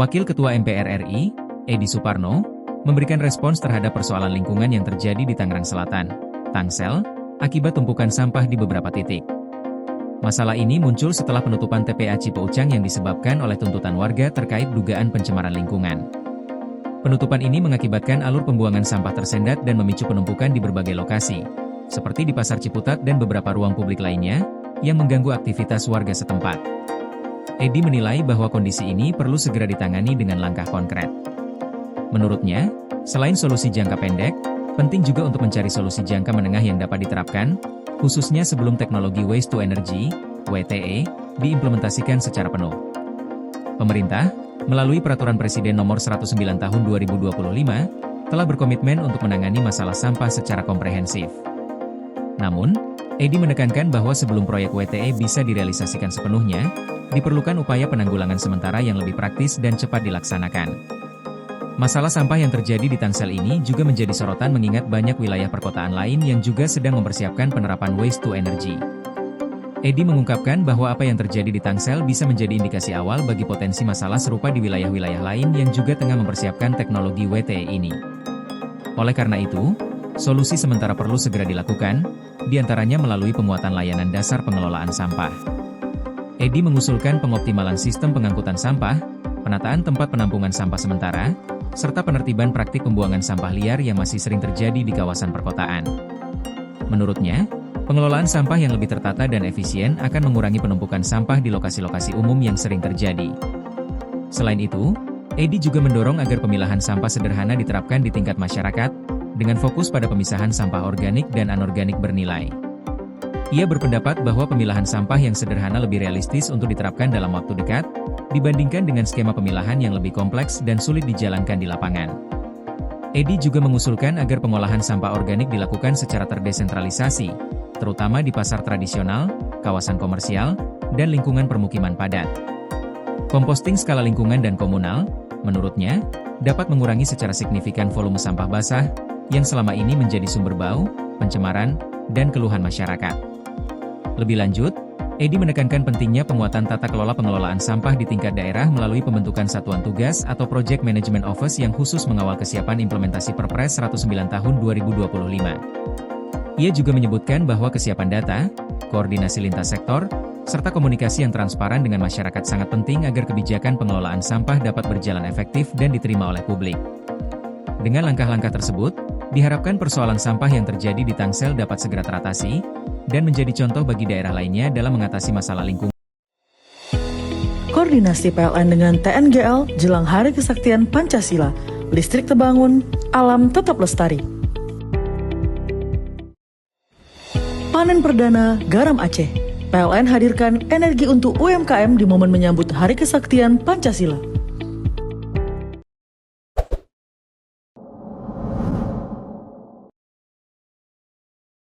Wakil Ketua MPR RI, Edi Suparno, memberikan respons terhadap persoalan lingkungan yang terjadi di Tangerang Selatan, Tangsel, akibat tumpukan sampah di beberapa titik. Masalah ini muncul setelah penutupan TPA Cipeucang yang disebabkan oleh tuntutan warga terkait dugaan pencemaran lingkungan. Penutupan ini mengakibatkan alur pembuangan sampah tersendat dan memicu penumpukan di berbagai lokasi, seperti di Pasar Ciputat dan beberapa ruang publik lainnya, yang mengganggu aktivitas warga setempat. Edi menilai bahwa kondisi ini perlu segera ditangani dengan langkah konkret. Menurutnya, selain solusi jangka pendek, penting juga untuk mencari solusi jangka menengah yang dapat diterapkan, khususnya sebelum teknologi Waste to Energy, WTE, diimplementasikan secara penuh. Pemerintah, melalui Peraturan Presiden Nomor 109 Tahun 2025, telah berkomitmen untuk menangani masalah sampah secara komprehensif. Namun, Edi menekankan bahwa sebelum proyek WTE bisa direalisasikan sepenuhnya, diperlukan upaya penanggulangan sementara yang lebih praktis dan cepat dilaksanakan. Masalah sampah yang terjadi di Tangsel ini juga menjadi sorotan mengingat banyak wilayah perkotaan lain yang juga sedang mempersiapkan penerapan Waste to Energy. Edi mengungkapkan bahwa apa yang terjadi di Tangsel bisa menjadi indikasi awal bagi potensi masalah serupa di wilayah-wilayah lain yang juga tengah mempersiapkan teknologi WTE ini. Oleh karena itu, solusi sementara perlu segera dilakukan, diantaranya melalui pemuatan layanan dasar pengelolaan sampah. Edi mengusulkan pengoptimalan sistem pengangkutan sampah, penataan tempat penampungan sampah sementara, serta penertiban praktik pembuangan sampah liar yang masih sering terjadi di kawasan perkotaan. Menurutnya, pengelolaan sampah yang lebih tertata dan efisien akan mengurangi penumpukan sampah di lokasi-lokasi umum yang sering terjadi. Selain itu, Edi juga mendorong agar pemilahan sampah sederhana diterapkan di tingkat masyarakat, dengan fokus pada pemisahan sampah organik dan anorganik bernilai. Ia berpendapat bahwa pemilahan sampah yang sederhana lebih realistis untuk diterapkan dalam waktu dekat, dibandingkan dengan skema pemilahan yang lebih kompleks dan sulit dijalankan di lapangan. Edi juga mengusulkan agar pengolahan sampah organik dilakukan secara terdesentralisasi, terutama di pasar tradisional, kawasan komersial, dan lingkungan permukiman padat. Komposting skala lingkungan dan komunal, menurutnya, dapat mengurangi secara signifikan volume sampah basah, yang selama ini menjadi sumber bau, pencemaran, dan keluhan masyarakat. Lebih lanjut, Edi menekankan pentingnya penguatan tata kelola pengelolaan sampah di tingkat daerah melalui pembentukan satuan tugas atau Project Management Office yang khusus mengawal kesiapan implementasi Perpres 109 Tahun 2025. Ia juga menyebutkan bahwa kesiapan data, koordinasi lintas sektor, serta komunikasi yang transparan dengan masyarakat sangat penting agar kebijakan pengelolaan sampah dapat berjalan efektif dan diterima oleh publik. Dengan langkah-langkah tersebut, diharapkan persoalan sampah yang terjadi di Tangsel dapat segera teratasi, dan menjadi contoh bagi daerah lainnya dalam mengatasi masalah lingkungan. Koordinasi PLN dengan TNGL jelang Hari Kesaktian Pancasila, listrik terbangun, alam tetap lestari. Panen perdana garam Aceh. PLN hadirkan energi untuk UMKM di momen menyambut Hari Kesaktian Pancasila.